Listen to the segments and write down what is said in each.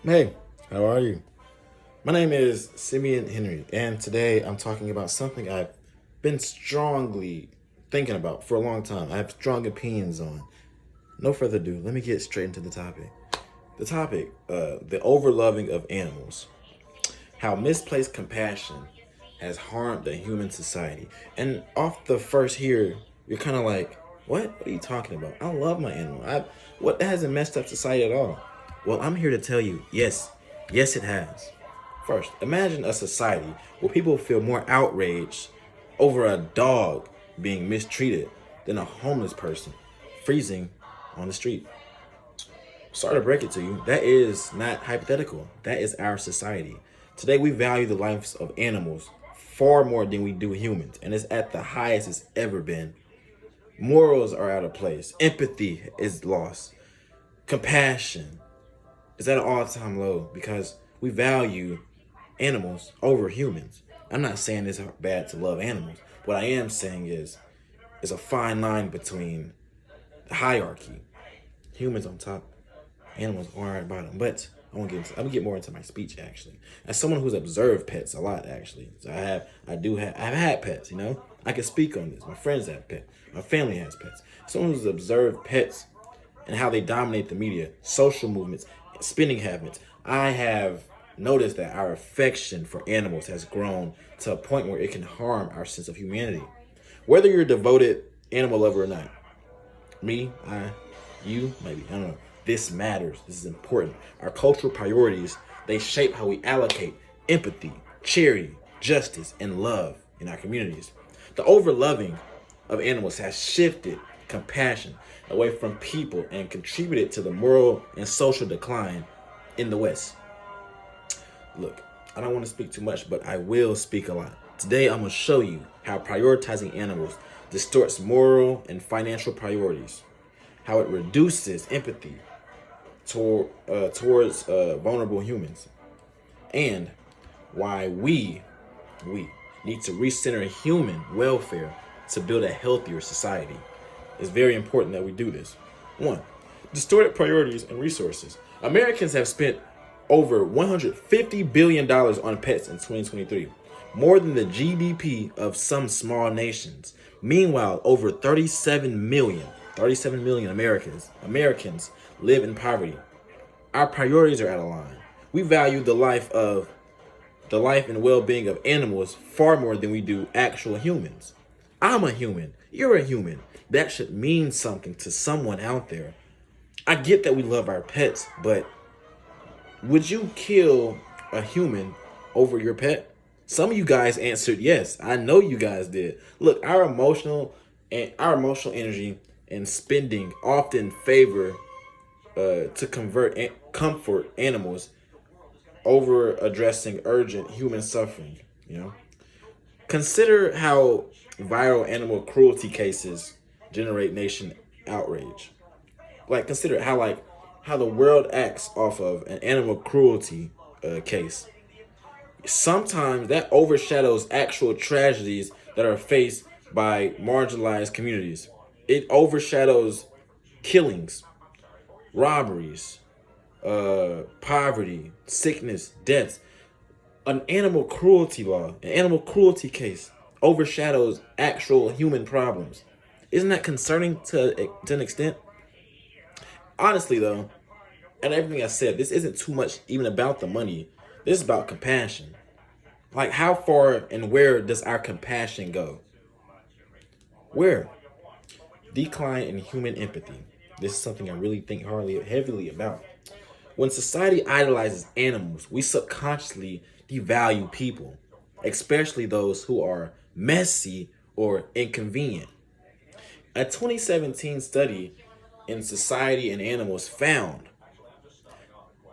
Hey, how are you? My name is Simeon Henry, and today I'm talking about something I've been strongly thinking about for a long time. I have strong opinions on. No further ado, let me get straight into the topic. The overloving of animals. How misplaced compassion has harmed the human society. And off the first here, you're kind of like, what are you talking about? I love my animal. What that hasn't messed up society at all. Well, I'm here to tell you, yes, it has. First, imagine a society where people feel more outraged over a dog being mistreated than a homeless person freezing on the street. Sorry to break it to you, that is not hypothetical. That is our society. Today, we value the lives of animals far more than we do humans, and it's at the highest it's ever been. Morals are out of place, empathy is lost, compassion is at an all time low because we value animals over humans. I'm not saying it's bad to love animals. What I am saying is, it's a fine line between the hierarchy. Humans on top, animals are at the bottom. But I'm gonna get more into my speech actually. As someone who's observed pets a lot actually, so I've had pets. I can speak on this. My friends have pets. My family has pets. Someone who's observed pets and how they dominate the media, social movements, spending habits. I have noticed that our affection for animals has grown to a point where it can harm our sense of humanity. Whether you're a devoted animal lover or not, me, you, maybe, I don't know. This matters. This is important. Our cultural priorities, they shape how we allocate empathy, charity, justice, and love in our communities. The overloving of animals has shifted compassion away from people and contributed to the moral and social decline in the West. Look, I don't want to speak too much, but I will speak a lot. Today, I'm going to show you how prioritizing animals distorts moral and financial priorities, how it reduces empathy towards vulnerable humans, and why we need to recenter human welfare to build a healthier society. It's very important that we do this. One, distorted priorities and resources. Americans have spent over $150 billion on pets in 2023, more than the GDP of some small nations. Meanwhile, over 37 million Americans live in poverty. Our priorities are out of line. We value the life and well-being of animals far more than we do actual humans. I'm a human. You're a human. That should mean something to someone out there. I get that we love our pets, but would you kill a human over your pet? Some of you guys answered yes. I know you guys did. Look, our emotional energy and spending often favor to comfort animals over addressing urgent human suffering. Consider how viral animal cruelty cases generate nation outrage. Consider how the world acts off of an animal cruelty case. Sometimes that overshadows actual tragedies that are faced by marginalized communities. It overshadows killings, robberies, poverty, sickness, deaths. An animal cruelty case overshadows actual human problems. Isn't that concerning to an extent? Honestly, though, and everything I said, this isn't too much even about the money. This is about compassion. Like, how far and where does our compassion go? Where? Decline in human empathy. This is something I really think heavily about. When society idolizes animals, we subconsciously devalue people, especially those who are messy or inconvenient. A 2017 study in Society and Animals found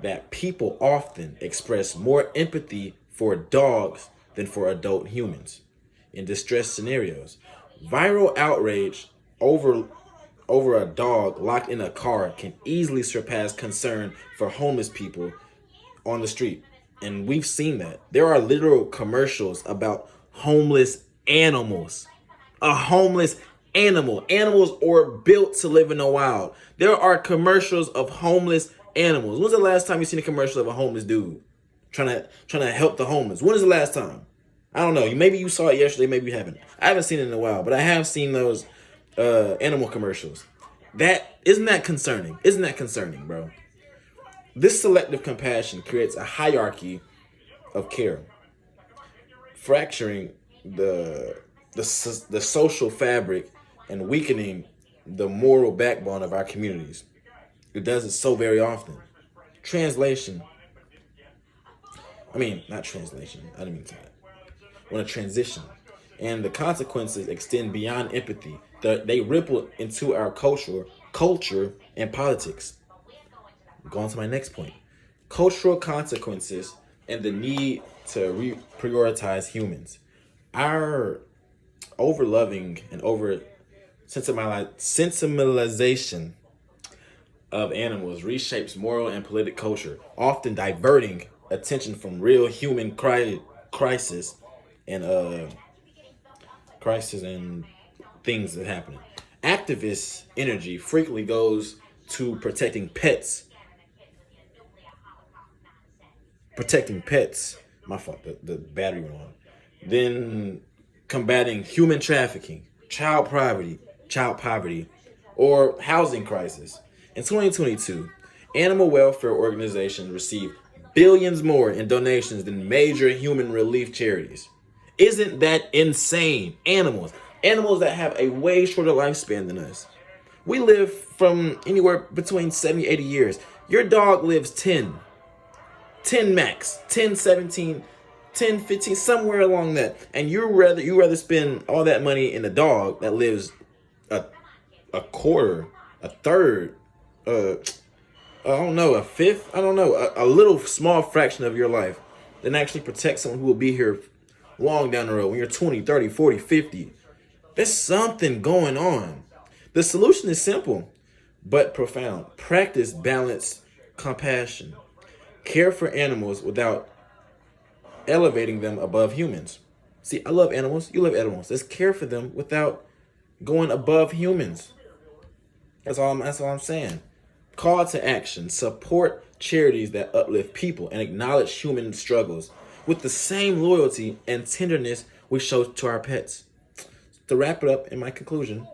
that people often express more empathy for dogs than for adult humans in distress scenarios. Viral outrage over a dog locked in a car can easily surpass concern for homeless people on the street. And we've seen that. There are literal commercials about homeless animals. A homeless animal. Animals are built to live in the wild. There are commercials of homeless Animals. When's the last time you seen a commercial of a homeless dude trying to help the homeless? When is the last time? I don't know. Maybe you saw it yesterday. Maybe you haven't. I haven't seen it in a while, but I have seen those animal commercials. That isn't that concerning? Isn't that concerning, bro? This selective compassion creates a hierarchy of care, fracturing the social fabric and weakening the moral backbone of our communities. It does it so very often. Translation. I mean, not translation. I didn't mean to that. When a transition. And the consequences extend beyond empathy. They ripple into our culture, and politics. Going to my next point. Cultural consequences and the need to prioritize humans. Our overloving and over sensibilization of animals reshapes moral and political culture, often diverting attention from real human crisis and things that happen. Activist energy frequently goes to protecting pets. My fault. The battery went on. Then combating human trafficking, child poverty, or housing crisis. In 2022, animal welfare organizations received billions more in donations than major human relief charities. Isn't that insane? Animals that have a way shorter lifespan than us. We live from anywhere between 70 80 years. Your dog lives 10 max, 10, 17, 10, 15, somewhere along that. And you rather spend all that money in a dog that lives a quarter, a third, I don't know, a fifth, I don't know, a little small fraction of your life than actually protect someone who will be here long down the road when you're 20, 30, 40, 50. There's something going on. The solution is simple but profound. Practice balanced compassion. Care for animals without elevating them above humans. See, I love animals. You love animals. Let's care for them without going above humans. That's all I'm saying. Call to action. Support charities that uplift people and acknowledge human struggles with the same loyalty and tenderness we show to our pets. To wrap it up, in my conclusion,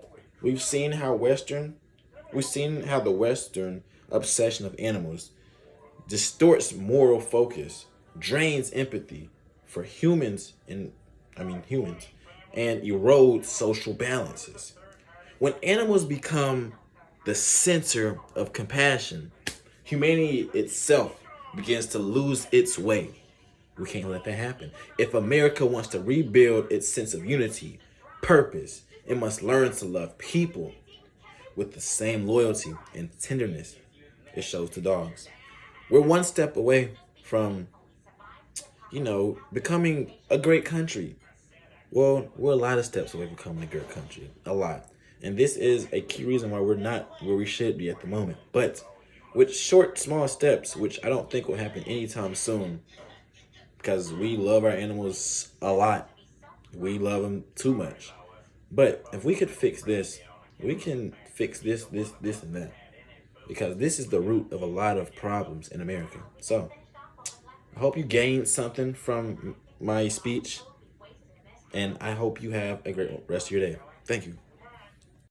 we've seen how the Western obsession of animals distorts moral focus, drains empathy for humans, and erodes social balances. When animals become the center of compassion, humanity itself begins to lose its way. We can't let that happen. If America wants to rebuild its sense of unity, purpose, it must learn to love people with the same loyalty and tenderness it shows to dogs. We're one step away from, becoming a great country. Well, we're a lot of steps away from becoming a great country. A lot. And this is a key reason why we're not where we should be at the moment. But with short, small steps, which I don't think will happen anytime soon, because we love our animals a lot. We love them too much. But if we could fix this, we can fix this, and that. Because this is the root of a lot of problems in America. So, I hope you gained something from my speech. And I hope you have a great rest of your day. Thank you.